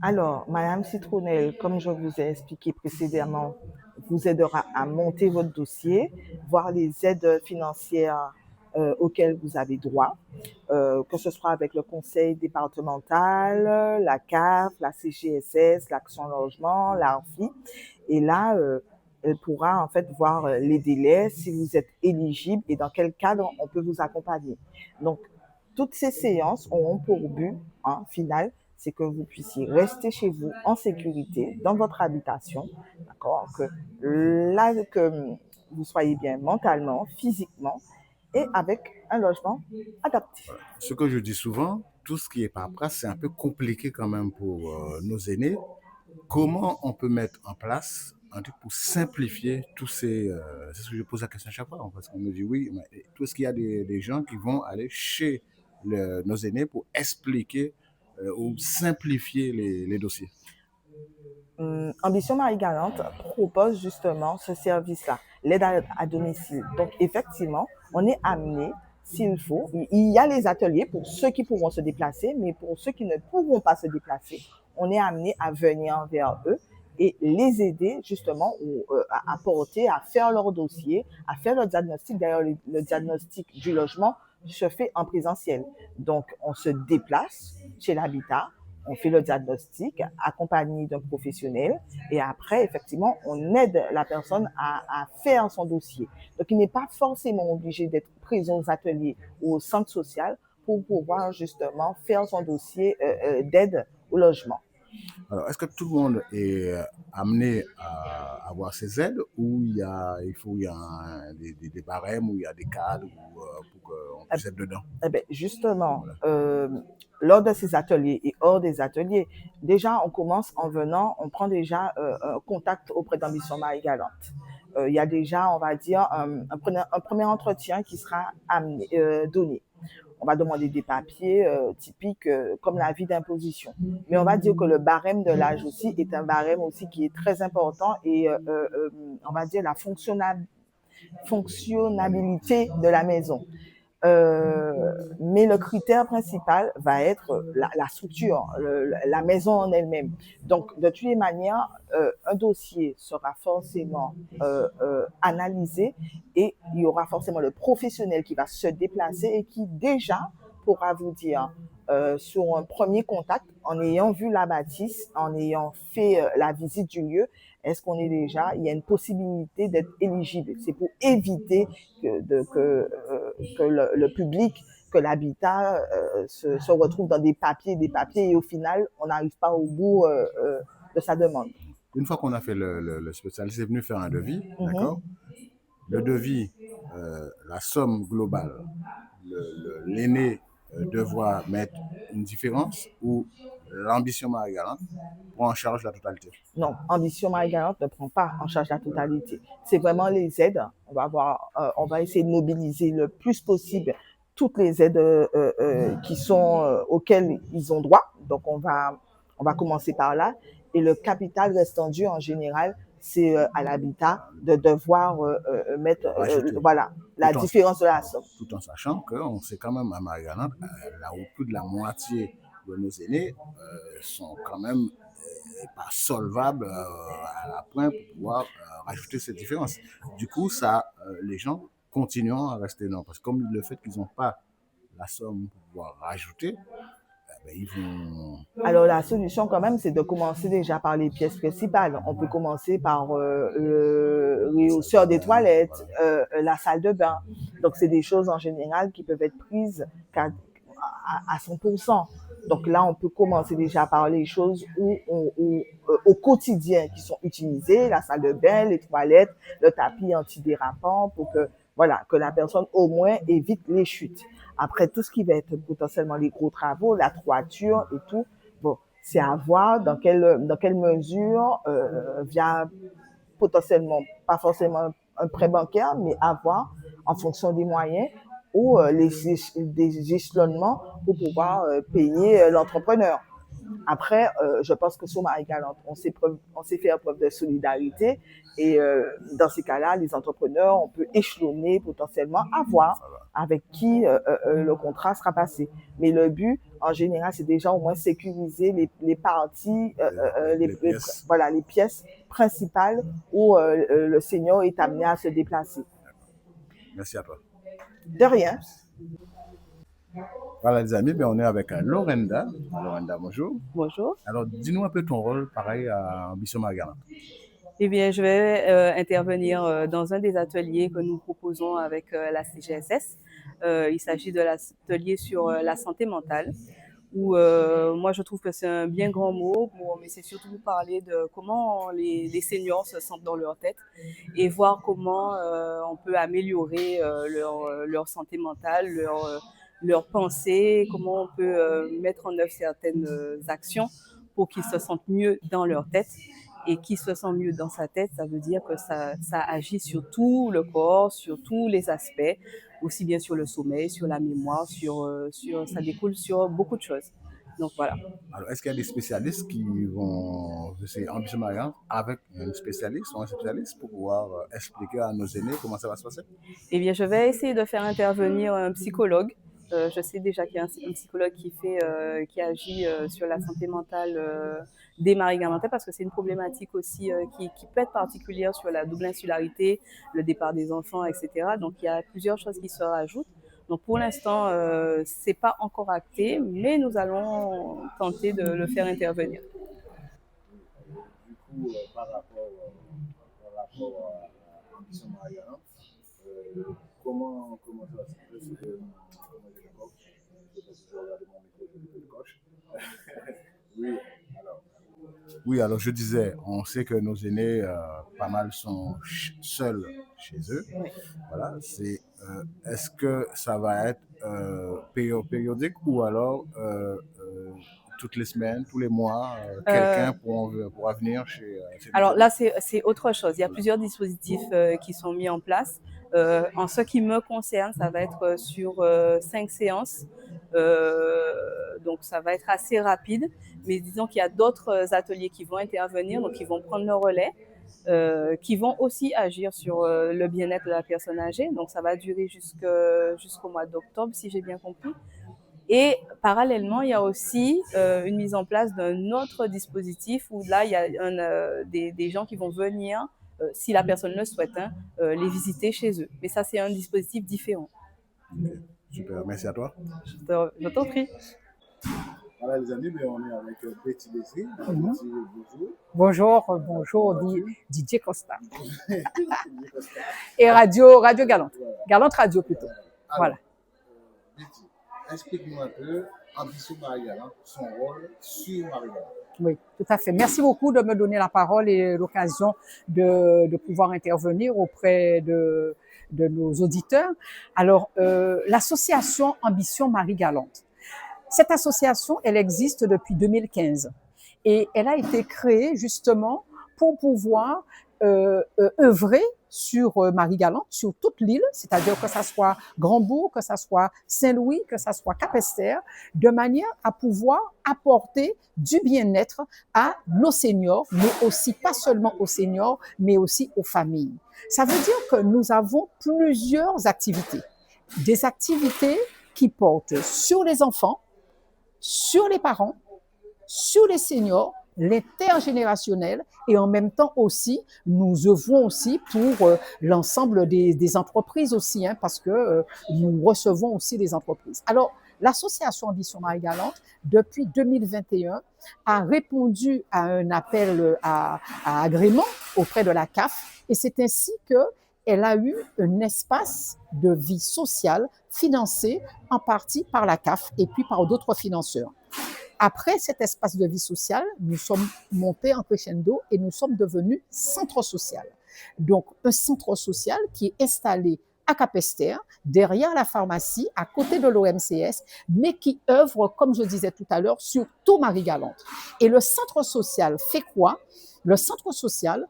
Alors, Madame Citronnelle, comme je vous ai expliqué précédemment, vous aidera à monter votre dossier, voir les aides financières auxquelles vous avez droit, que ce soit avec le conseil départemental, la CAF, la CGSS, l'Action Logement, l'ARFI. Et là, elle pourra en fait voir les délais, si vous êtes éligible et dans quel cadre on peut vous accompagner. Donc, toutes ces séances auront pour but, final, c'est que vous puissiez rester chez vous en sécurité, dans votre habitation, d'accord, que vous soyez bien mentalement, physiquement et avec un logement adapté. Ce que je dis souvent, tout ce qui est paperasse, c'est un peu compliqué quand même pour nos aînés. Comment on peut mettre en place un truc pour simplifier tous ces... c'est ce que je pose la question à chaque fois, parce qu'on me dit oui, mais tout ce qu'il y a des gens qui vont aller chez nos aînés pour expliquer ou simplifier les dossiers. Ambition Marie Galante propose justement ce service-là, l'aide à domicile. Donc, effectivement, on est amené, s'il faut, il y a les ateliers pour ceux qui pourront se déplacer, mais pour ceux qui ne pourront pas se déplacer, on est amené à venir vers eux et les aider justement à porter, à faire leur dossier, à faire leur diagnostic. D'ailleurs, le diagnostic du logement se fait en présentiel. Donc, on se déplace chez l'habitat, on fait le diagnostic accompagné d'un professionnel et après, effectivement, on aide la personne à faire son dossier. Donc, il n'est pas forcément obligé d'être présent aux ateliers ou au centre social pour pouvoir justement faire son dossier d'aide au logement. Alors, est-ce que tout le monde est amené à avoir ces aides ou il y a des barèmes, ou il y a des cadres pour qu'on Eh puisse être dedans? eh ben, justement, Voilà. lors de ces ateliers et hors des ateliers, déjà, on commence en venant, on prend déjà un contact auprès d'Ambition Marie Galante. Il y a déjà, on va dire, un premier entretien qui sera donné. On va demander des papiers typiques comme l'avis d'imposition. Mais on va dire que le barème de l'âge aussi est un barème aussi qui est très important et on va dire la fonctionnabilité de la maison. Mais le critère principal va être la structure, la maison en elle-même. Donc, de toutes les manières, un dossier sera forcément analysé et il y aura forcément le professionnel qui va se déplacer et qui déjà pourra vous dire sur un premier contact, en ayant vu la bâtisse, en ayant fait la visite du lieu, est-ce qu'on est déjà, il y a une possibilité d'être éligible. C'est pour éviter que le public, que l'habitat se retrouve dans des papiers et au final, on n'arrive pas au bout de sa demande. Une fois qu'on a fait le spécialiste est venu faire un devis, d'accord? Mhm. Le devis, la somme globale, l'aîné devra mettre une différence ou l'ambition Marie-Galante prend en charge la totalité. Non, Ambition Marie-Galante ne prend pas en charge la totalité. C'est vraiment les aides. On va essayer de mobiliser le plus possible toutes les aides qui sont auxquelles ils ont droit. Donc on va commencer par là. Et le capital restant dû en général, c'est à l'habitat de devoir mettre Rajouter. voilà la Tout en, différence de la somme. tout en sachant qu'on sait quand même à Marie-Galante, là où plus de la moitié de nos aînés sont quand même pas solvables à la point pour pouvoir rajouter cette différence. Du coup, les gens continuent à rester non. Parce que comme le fait qu'ils n'ont pas la somme pour pouvoir rajouter, ben, ils vont... Alors la solution quand même, c'est de commencer déjà par les pièces principales. On peut commencer par le réhausseur des toilettes, Voilà. la salle de bain. Donc c'est des choses en général qui peuvent être prises à 100%. Donc là, on peut commencer déjà par les choses au quotidien qui sont utilisées, la salle de bain, les toilettes, le tapis antidérapant pour que, voilà, que la personne au moins évite les chutes. Après, tout ce qui va être potentiellement les gros travaux, la toiture et tout, bon, c'est à voir dans quelle mesure, via potentiellement, pas forcément un prêt bancaire, mais à voir en fonction des moyens ou des échelonnements pour pouvoir payer l'entrepreneur. Après, je pense que sur Marie-Galante, on sait faire preuve de solidarité et dans ces cas-là, les entrepreneurs, on peut échelonner potentiellement à voir avec qui le contrat sera passé. Mais le but, en général, c'est déjà au moins sécuriser les parties, voilà, les pièces principales où le senior est amené à se déplacer. Merci à toi. De rien. Voilà les amis, on est avec Lorenda. Lorenda, bonjour. Bonjour. Alors dis-nous un peu ton rôle, pareil, à Ambition Marie-Galante. Eh bien, je vais intervenir dans un des ateliers que nous proposons avec la CGSS. Il s'agit de l'atelier sur la santé mentale, où moi je trouve que c'est un bien grand mot, mais c'est surtout vous parler de comment les seniors se sentent dans leur tête et voir comment on peut améliorer leur santé mentale, leur pensée, comment on peut mettre en œuvre certaines actions pour qu'ils se sentent mieux dans leur tête. Et qui se sent mieux dans sa tête, ça veut dire que ça agit sur tout le corps, sur tous les aspects, aussi bien sur le sommeil, sur la mémoire, ça découle sur beaucoup de choses. Donc voilà. Alors, est-ce qu'il y a des spécialistes qui vont, c'est Ambition Marie-Galante, avec un spécialiste ou un spécialiste pour pouvoir expliquer à nos aînés comment ça va se passer? Eh bien, je vais essayer de faire intervenir un psychologue. Je sais déjà qu'il y a un psychologue qui agit sur la santé mentale des Marie-Galantais parce que c'est une problématique aussi qui peut être particulière sur la double insularité, le départ des enfants, etc. Donc, il y a plusieurs choses qui se rajoutent. Donc, pour l'instant, c'est pas encore acté, mais nous allons tenter de le faire intervenir. Du coup, par rapport à Ambition Marie-Galante, comment ça se passe? Oui, alors je disais, on sait que nos aînés, pas mal sont seuls chez eux. Oui. Voilà, est-ce que ça va être périodique ou alors toutes les semaines, tous les mois, quelqu'un pourra venir chez Alors là, c'est autre chose. Il y a plusieurs dispositifs qui sont mis en place. En ce qui me concerne, ça va être sur 5 séances. Donc, ça va être assez rapide. Mais disons qu'il y a d'autres ateliers qui vont intervenir, donc qui vont prendre le relais, qui vont aussi agir sur le bien-être de la personne âgée. Donc, ça va durer jusqu'au mois d'octobre, si j'ai bien compris. Et parallèlement, il y a aussi une mise en place d'un autre dispositif où là, il y a des gens qui vont venir, si la personne le souhaite, les visiter chez eux. Mais ça, c'est un dispositif différent. Okay. Super, merci à toi. Je t'en prie. Voilà les amis, on est avec Betty Leslie. Bonjour. Bonjour, DJ Costa. Et Radio Galante. Galante Radio plutôt. Alors, voilà. Betty, explique-nous un peu Ambition Marie-Galante, son rôle sur Marie-Galante. Oui, tout à fait. Merci beaucoup de me donner la parole et l'occasion de pouvoir intervenir auprès de nos auditeurs. Alors, l'association Ambition Marie-Galante. Cette association, elle existe depuis 2015 et elle a été créée justement pour pouvoir œuvrer sur Marie-Galante, sur toute l'île, c'est-à-dire que ça soit Grandbourg, que ça soit Saint-Louis, que ça soit Cap-Esther, de manière à pouvoir apporter du bien-être à nos seniors, mais aussi pas seulement aux seniors, mais aussi aux familles. Ça veut dire que nous avons plusieurs activités, des activités qui portent sur les enfants, sur les parents, sur les seniors, l'intergénérationnel et en même temps aussi, nous œuvrons aussi pour l'ensemble des entreprises aussi, parce que nous recevons aussi des entreprises. Alors, l'association Ambition Marie-Galante, depuis 2021, a répondu à un appel à agrément auprès de la CAF et c'est ainsi qu'elle a eu un espace de vie sociale financé en partie par la CAF et puis par d'autres financeurs. Après cet espace de vie sociale, nous sommes montés en crescendo et nous sommes devenus centre social. Donc, un centre social qui est installé à Cap-Esther, derrière la pharmacie, à côté de l'OMCS, mais qui œuvre, comme je disais tout à l'heure, sur tout Marie-Galante. Et le centre social fait quoi? Le centre social,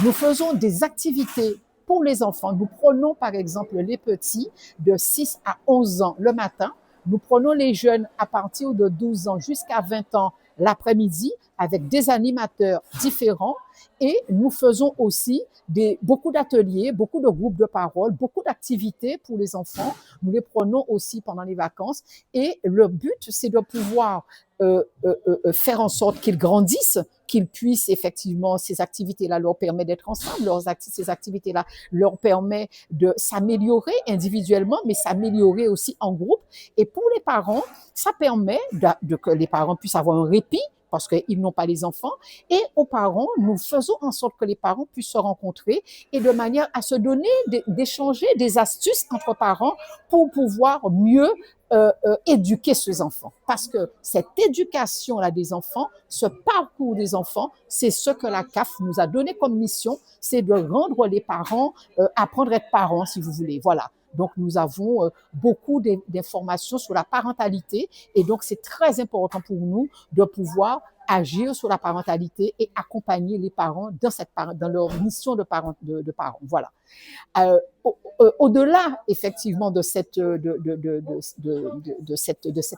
nous faisons des activités pour les enfants. Nous prenons par exemple les petits de 6 à 11 ans le matin. Nous prenons les jeunes à partir de 12 ans jusqu'à 20 ans l'après-midi avec des animateurs différents et nous faisons aussi beaucoup d'ateliers, beaucoup de groupes de parole, beaucoup d'activités pour les enfants. Nous les prenons aussi pendant les vacances et le but, c'est de pouvoir faire en sorte qu'ils grandissent, qu'ils puissent effectivement, ces activités-là leur permettent d'être ensemble, ces activités-là leur permettent de s'améliorer individuellement, mais s'améliorer aussi en groupe. Et pour les parents, ça permet que les parents puissent avoir un répit parce qu'ils n'ont pas les enfants. Et aux parents, nous faisons en sorte que les parents puissent se rencontrer et de manière à se donner, d'échanger des astuces entre parents pour pouvoir mieux éduquer ces enfants. Parce que cette éducation-là des enfants, ce parcours des enfants, c'est ce que la CAF nous a donné comme mission, c'est de rendre les parents, apprendre à être parents, si vous voulez. Voilà. Donc, nous avons beaucoup d'informations sur la parentalité et donc, c'est très important pour nous de pouvoir agir sur la parentalité et accompagner les parents dans leur mission de parents. Voilà. Au-delà, effectivement, de cette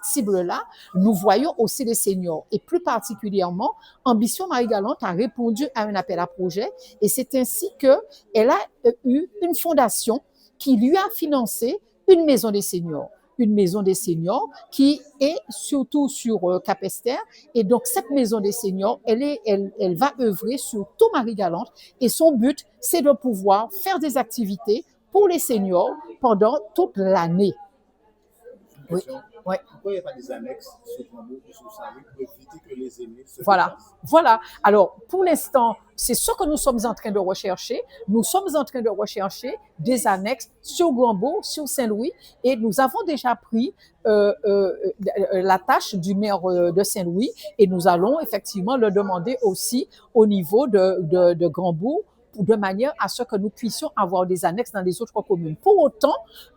cible-là, nous voyons aussi les seniors. Et plus particulièrement, Ambition Marie-Galante a répondu à un appel à projet et c'est ainsi qu'elle a eu une fondation qui lui a financé une maison des seniors. Une maison des seniors qui est surtout sur Capesterre. Et donc, cette maison des seniors, elle va œuvrer sur tout Marie-Galante. Et son but, c'est de pouvoir faire des activités pour les seniors pendant toute l'année. Oui. Ouais. Pourquoi il n'y a pas des annexes sur Grambourg ou sur Saint-Louis pour éviter que les aînés se déplacent? Voilà. Alors, pour l'instant, c'est ce que nous sommes en train de rechercher. Nous sommes en train de rechercher des annexes sur Grambourg, sur Saint-Louis, et nous avons déjà pris la tâche du maire de Saint-Louis, et nous allons effectivement le demander aussi au niveau de Grambourg, de manière à ce que nous puissions avoir des annexes dans les autres communes. Pour autant,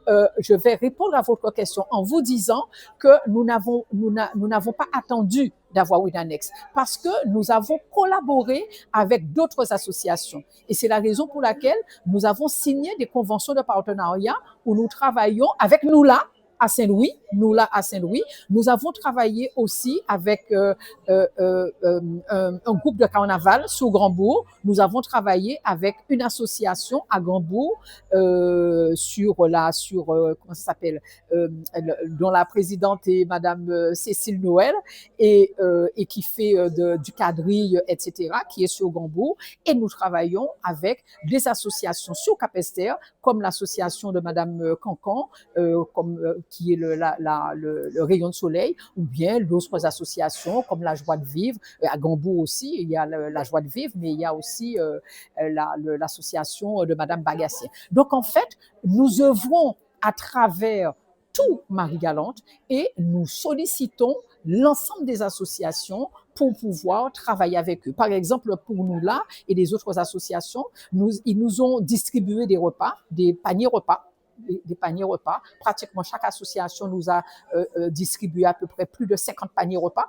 je vais répondre à votre question en vous disant que nous n'avons pas attendu d'avoir une annexe parce que nous avons collaboré avec d'autres associations. Et c'est la raison pour laquelle nous avons signé des conventions de partenariat où nous travaillons avec nous là, à Saint-Louis, nous avons travaillé aussi avec un groupe de carnaval sur Grambourg. Nous avons travaillé avec une association à Grambourg comment ça s'appelle, dont la présidente est Madame Cécile Noël et qui fait du quadrille, etc., qui est sur Grambourg. Et nous travaillons avec des associations sur Capesterre, comme l'association de Madame Cancan, qui est le Rayon de Soleil, ou bien d'autres associations comme la Joie de Vivre. À Grambourg aussi, il y a la Joie de Vivre, mais il y a aussi l'association de Madame Bagassien. Donc, en fait, nous œuvrons à travers tout Marie-Galante et nous sollicitons l'ensemble des associations pour pouvoir travailler avec eux. Par exemple, pour nous là et les autres associations, ils nous ont distribué des repas, des paniers repas. Pratiquement chaque association nous a distribué à peu près plus de 50 paniers repas.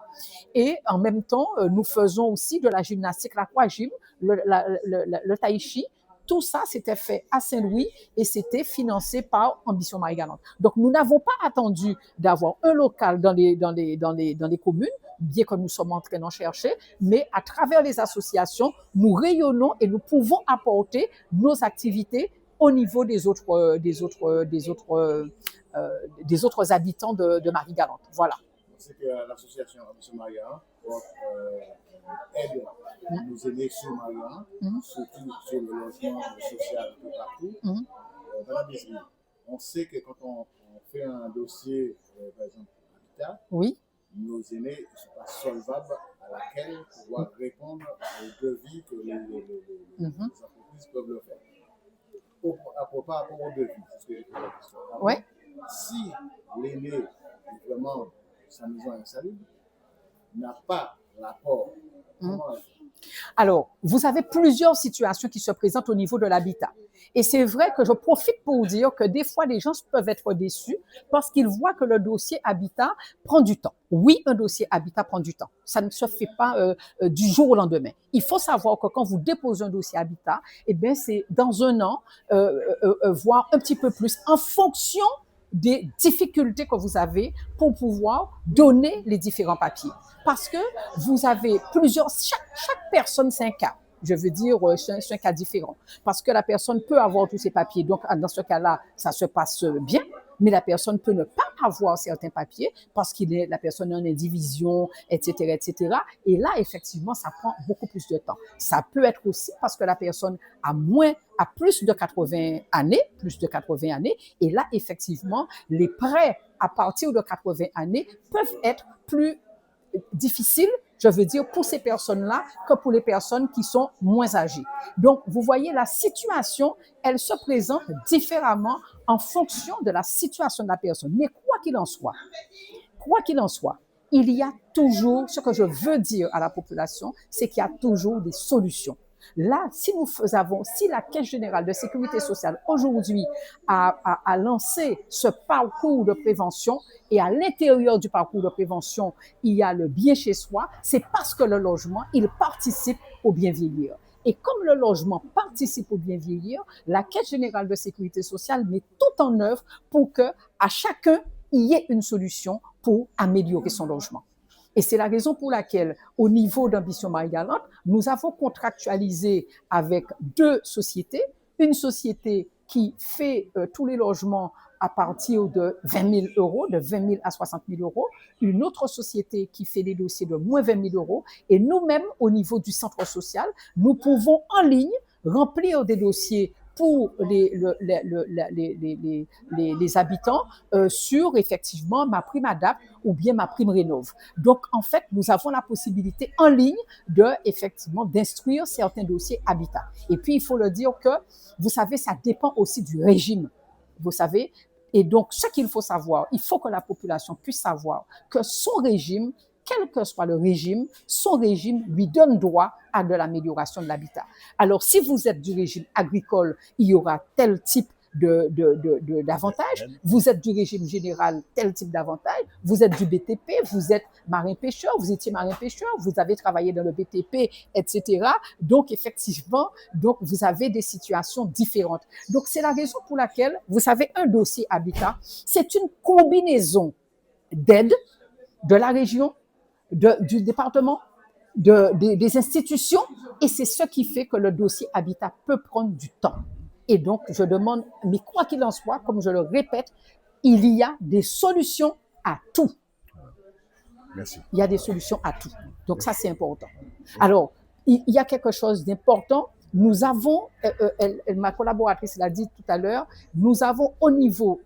Et en même temps, nous faisons aussi de la gymnastique, l'aquagym, le tai chi. Tout ça, c'était fait à Saint-Louis et c'était financé par Ambition Marie-Galante. Donc, nous n'avons pas attendu d'avoir un local dans les communes, bien que nous sommes en train d'en chercher, mais à travers les associations, nous rayonnons et nous pouvons apporter nos activités au niveau des autres habitants de Marie-Galante. Voilà. C'est que l'association Ambition Marie-Galante aide nos aînés sur Marie-Galante, surtout sur le logement social un peu partout. Madame Bisby, on sait que quand on fait un dossier, par exemple, habitat, oui, nos aînés ne sont pas solvables à laquelle pouvoir répondre aux devis que les entreprises peuvent le faire. Par rapport au devis, c'est ce que j'ai posé la question. Oui. Si l'aîné est vraiment sa maison insalubre, n'a pas l'apport, comment elle fait? Alors, vous avez plusieurs situations qui se présentent au niveau de l'habitat. Et c'est vrai que je profite pour dire que des fois, les gens peuvent être déçus parce qu'ils voient que le dossier habitat prend du temps. Oui, un dossier habitat prend du temps. Ça ne se fait pas du jour au lendemain. Il faut savoir que quand vous déposez un dossier habitat, eh bien, c'est dans un an, voire un petit peu plus, en fonction des difficultés que vous avez pour pouvoir donner les différents papiers. Parce que vous avez chaque personne, c'est un cas. Je veux dire, c'est un cas différent. Parce que la personne peut avoir tous ses papiers. Donc, dans ce cas-là, ça se passe bien. Mais la personne peut ne pas avoir certains papiers parce la personne est en indivision, etc., etc. Et là, effectivement, ça prend beaucoup plus de temps. Ça peut être aussi parce que la personne a plus de 80 années. Et là, effectivement, les prêts à partir de 80 années peuvent être plus difficiles, je veux dire, pour ces personnes-là que pour les personnes qui sont moins âgées. Donc, vous voyez, la situation, elle se présente différemment en fonction de la situation de la personne. Mais quoi qu'il en soit, il y a toujours, ce que je veux dire à la population, c'est qu'il y a toujours des solutions. Là, si la Caisse générale de sécurité sociale aujourd'hui a lancé ce parcours de prévention et à l'intérieur du parcours de prévention, il y a le bien chez soi, c'est parce que le logement, il participe au bien vieillir. Et comme le logement participe au bien vieillir, la Caisse générale de sécurité sociale met tout en œuvre pour que à chacun il y ait une solution pour améliorer son logement. Et c'est la raison pour laquelle, au niveau d'Ambition Marie-Galante, nous avons contractualisé avec 2 sociétés. Une société qui fait tous les logements à partir de 20 000 euros, de 20 000 à 60 000 euros. Une autre société qui fait les dossiers de moins 20 000 euros. Et nous-mêmes, au niveau du centre social, nous pouvons en ligne remplir des dossiers pour les habitants sur effectivement ma prime adapt ou bien ma prime rénove. Donc en fait, nous avons la possibilité en ligne d'instruire certains dossiers habitat. Et puis il faut le dire que vous savez, ça dépend aussi du régime. Vous savez, et donc ce qu'il faut savoir, il faut que la population puisse savoir que son régime, quel que soit le régime, son régime lui donne droit à de l'amélioration de l'habitat. Alors, si vous êtes du régime agricole, il y aura tel type d'avantages. Vous êtes du régime général, tel type d'avantages. Vous êtes du BTP, vous êtes marin-pêcheur, vous étiez marin-pêcheur, vous avez travaillé dans le BTP, etc. Donc, effectivement, vous avez des situations différentes. Donc, c'est la raison pour laquelle, vous savez, un dossier habitat, c'est une combinaison d'aides de la région, du département, des institutions, et c'est ce qui fait que le dossier habitat peut prendre du temps. Et donc, je demande, mais quoi qu'il en soit, comme je le répète, il y a des solutions à tout. Merci. Il y a des solutions à tout. Donc, ça, c'est important. Alors, il y a quelque chose d'important. Nous avons, ma collaboratrice l'a dit tout à l'heure, nous avons au niveau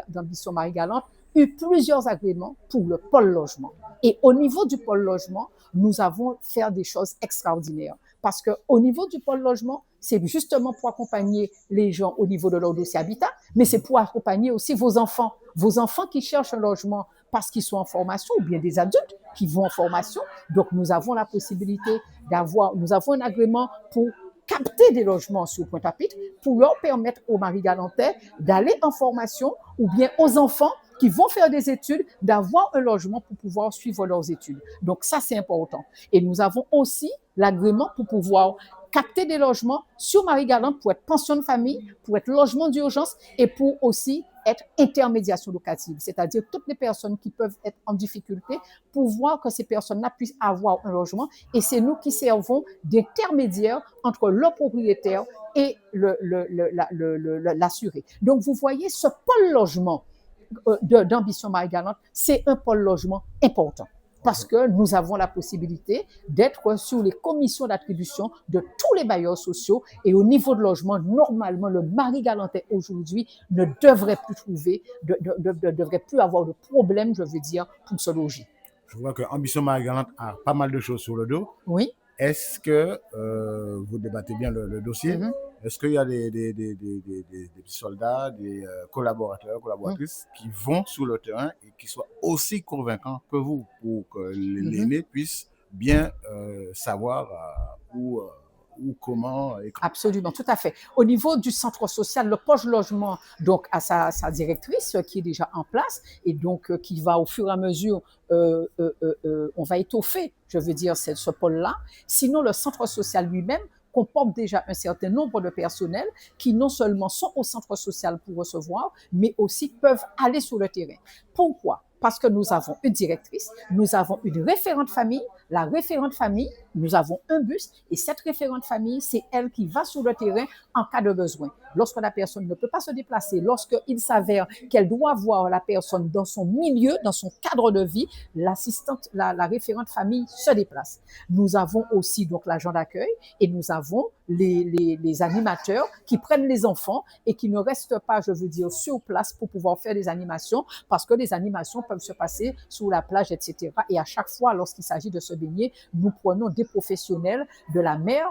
d'Ambition Marie-Galante eu plusieurs agréments pour le pôle logement. Et au niveau du pôle logement, nous avons fait des choses extraordinaires. Parce qu'au niveau du pôle logement, c'est justement pour accompagner les gens au niveau de leur dossier habitat, mais c'est pour accompagner aussi vos enfants qui cherchent un logement parce qu'ils sont en formation, ou bien des adultes qui vont en formation. Donc, nous avons la possibilité nous avons un agrément pour capter des logements sur Pointe-à-Pitre pour leur permettre aux Marie-Galantais d'aller en formation, ou bien aux enfants qui vont faire des études, d'avoir un logement pour pouvoir suivre leurs études. Donc ça, c'est important. Et nous avons aussi l'agrément pour pouvoir capter des logements sur Marie-Galante pour être pension de famille, pour être logement d'urgence et pour aussi être intermédiation locative, c'est-à-dire toutes les personnes qui peuvent être en difficulté pour voir que ces personnes-là puissent avoir un logement. Et c'est nous qui servons d'intermédiaire entre le propriétaire et l'assuré. Donc, vous voyez, ce pôle logement d'Ambition Marie-Galante, c'est un pôle logement important. Parce que nous avons la possibilité d'être sur les commissions d'attribution de tous les bailleurs sociaux. Et au niveau de logement, normalement, le Marie-Galantais aujourd'hui ne devrait devrait plus avoir de problème, je veux dire, pour se loger. Je vois que Ambition Marie-Galante a pas mal de choses sur le dos. Oui. Est-ce que vous débattez bien le dossier? Est-ce qu'il y a des soldats, des collaborateurs, collaboratrices qui vont sur le terrain et qui soient aussi convaincants que vous pour que l'aîné puisse bien savoir où, comment et quand? Absolument, tout à fait. Au niveau du centre social, le poche logement donc a sa directrice qui est déjà en place et donc qui va au fur et à mesure, on va étoffer, je veux dire, ce pôle-là. Sinon, le centre social lui-même comporte déjà un certain nombre de personnels qui non seulement sont au centre social pour recevoir, mais aussi peuvent aller sur le terrain. Pourquoi? Parce que nous avons une directrice, nous avons une référente famille. La référente famille, nous avons un bus et cette référente famille, c'est elle qui va sur le terrain en cas de besoin. Lorsque la personne ne peut pas se déplacer, lorsqu'il s'avère qu'elle doit voir la personne dans son milieu, dans son cadre de vie, l'assistante, la référente famille se déplace. Nous avons aussi donc l'agent d'accueil et nous avons les animateurs qui prennent les enfants et qui ne restent pas, je veux dire, sur place pour pouvoir faire des animations parce que les animations peuvent se passer sous la plage, etc. Et à chaque fois, lorsqu'il s'agit de se baigner, nous prenons des professionnels de la mer,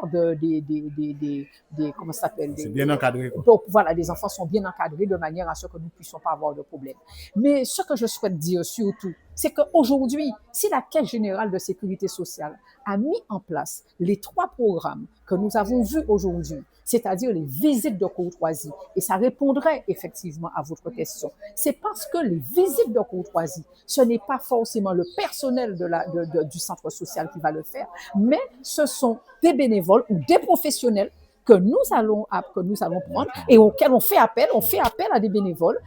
comment ça s'appelle? C'est bien encadré. Donc voilà, les enfants sont bien encadrés de manière à ce que nous ne puissions pas avoir de problème. Mais ce que je souhaite dire surtout, c'est qu'aujourd'hui, si la Caisse générale de sécurité sociale a mis en place les 3 programmes que nous avons vus aujourd'hui, c'est-à-dire les visites de courtoisie, et ça répondrait effectivement à votre question, c'est parce que les visites de courtoisie, ce n'est pas forcément le personnel du centre social qui va le faire, mais ce sont des bénévoles ou des professionnels que nous allons prendre et auxquels on fait appel à des bénévoles,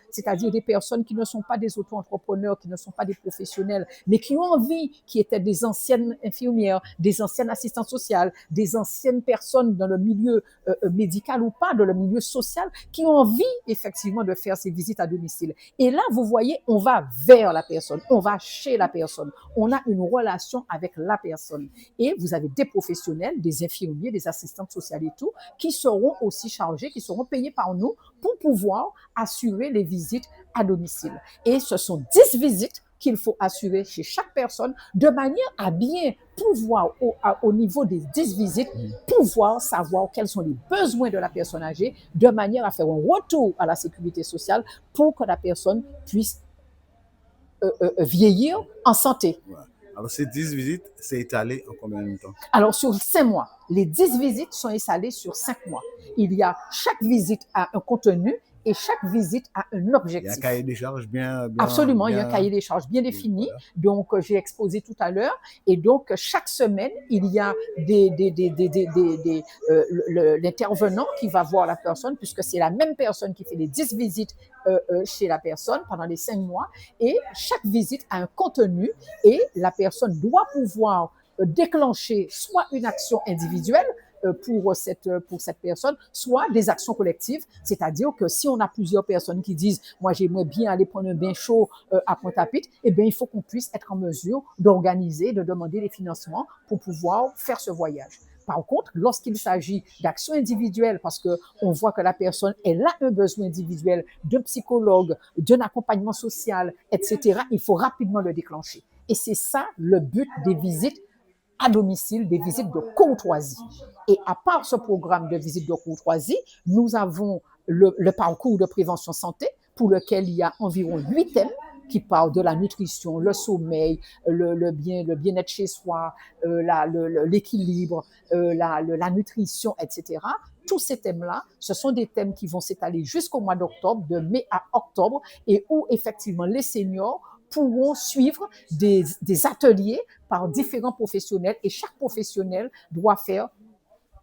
c'est-à-dire des personnes qui ne sont pas des auto-entrepreneurs, qui ne sont pas des professionnels, mais qui ont envie, qui étaient des anciennes infirmières, des anciennes assistantes sociales, des anciennes personnes dans le milieu médical ou pas, dans le milieu social, qui ont envie effectivement de faire ces visites à domicile. Et là, vous voyez, on va vers la personne, on va chez la personne, on a une relation avec la personne. Et vous avez des professionnels, des infirmiers, des assistantes sociales et tout, qui seront aussi chargés, qui seront payés par nous pour pouvoir assurer les visites à domicile. Et ce sont 10 visites qu'il faut assurer chez chaque personne de manière à bien pouvoir, au niveau des 10 visites, pouvoir savoir quels sont les besoins de la personne âgée de manière à faire un retour à la sécurité sociale pour que la personne puisse vieillir en santé. Ouais. Alors, ces 10 visites, c'est étalé en combien de temps? Alors, sur 5 mois. Les 10 visites sont étalées sur 5 mois. Chaque visite a un contenu et chaque visite a un objectif. Il y a un cahier des charges bien Absolument, il y a un cahier des charges bien défini. Voilà. Donc, j'ai exposé tout à l'heure. Et donc, chaque semaine, il y a l'intervenant qui va voir la personne, puisque c'est la même personne qui fait les 10 visites chez la personne pendant les 5 mois. Et chaque visite a un contenu et la personne doit pouvoir déclencher soit une action individuelle pour cette personne, soit des actions collectives, c'est-à-dire que si on a plusieurs personnes qui disent « moi j'aimerais bien aller prendre un bain chaud à Pointe-à-Pitre », eh bien il faut qu'on puisse être en mesure d'organiser, de demander des financements pour pouvoir faire ce voyage. Par contre, lorsqu'il s'agit d'actions individuelles, parce qu'on voit que la personne, elle a un besoin individuel d'un psychologue, d'un accompagnement social, etc., il faut rapidement le déclencher. Et c'est ça le but des visites à domicile, des visites de courtoisie. Et à part ce programme de visite de courtoisie, nous avons le parcours de prévention santé pour lequel il y a environ 8 thèmes qui parlent de la nutrition, le sommeil, le bien-être chez soi, l'équilibre, la nutrition, etc. Tous ces thèmes-là, ce sont des thèmes qui vont s'étaler jusqu'au mois d'octobre, de mai à octobre, et où effectivement les seniors pourront suivre des ateliers par différents professionnels et chaque professionnel doit faire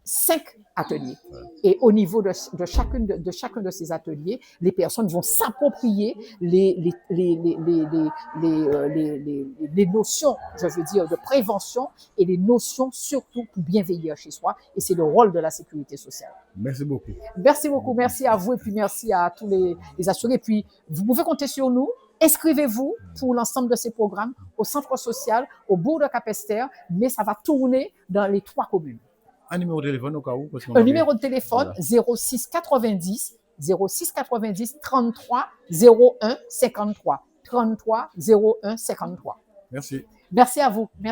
5 ateliers. Et au niveau de chacun de ces ateliers, les personnes vont s'approprier les notions, je veux dire, de prévention et les notions surtout pour bien veiller chez soi. Et c'est le rôle de la sécurité sociale. Merci beaucoup. Merci beaucoup. Merci à vous et puis merci à tous les assurés. Et puis, vous pouvez compter sur nous. Inscrivez-vous pour l'ensemble de ces programmes au centre social, au bourg de Capesterre, mais ça va tourner dans les 3 communes. Un numéro de téléphone au cas où? Un numéro de téléphone, voilà. 06 90 33 01 53. 33 01 53. Merci. Merci à vous. Merci.